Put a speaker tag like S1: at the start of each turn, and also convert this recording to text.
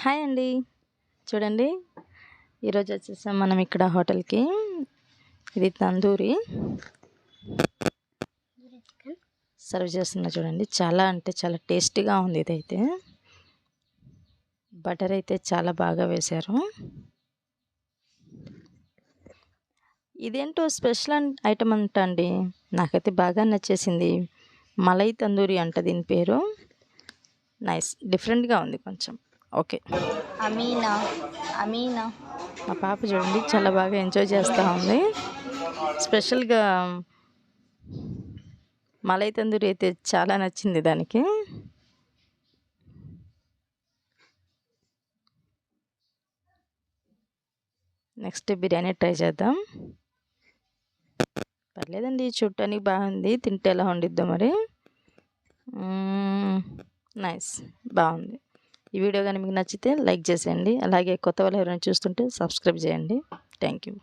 S1: Hi అండి. చూడండి, ఈరోజు వచ్చేసాం మనం ఇక్కడ హోటల్‌కి. ఇది తందూరి సర్వ్ చేస్తున్నా చూడండి. చాలా అంటే చాలా టేస్టీగా ఉంది ఇదైతే. బటర్ అయితే చాలా బాగా వేశారు. ఇదేంటో స్పెషల్ ఐటమ్ అంట అండి. నాకైతే బాగా నచ్చేసింది. మలై తందూరి అంట దీని పేరు. నైస్, డిఫరెంట్‌గా ఉంది కొంచెం. ఓకే.
S2: అమీనా అమీనా
S1: మా పాప చూడండి చాలా బాగా ఎంజాయ్ చేస్తూ ఉంది. స్పెషల్‌గా మలై తందూరి అయితే చాలా నచ్చింది దానికి. నెక్స్ట్ బిర్యానీ ట్రై చేద్దాం. పర్లేదండి, చూడటానికి బాగుంది. తింటే ఎలా ఉండిద్దో మరి. నైస్, బాగుంది. ఈ వీడియో కానీ మీకు నచ్చితే లైక్ చేసేయండి. అలాగే కొత్త వాళ్ళు ఎవరైనా చూస్తుంటే సబ్స్క్రైబ్ చేయండి. Thank you.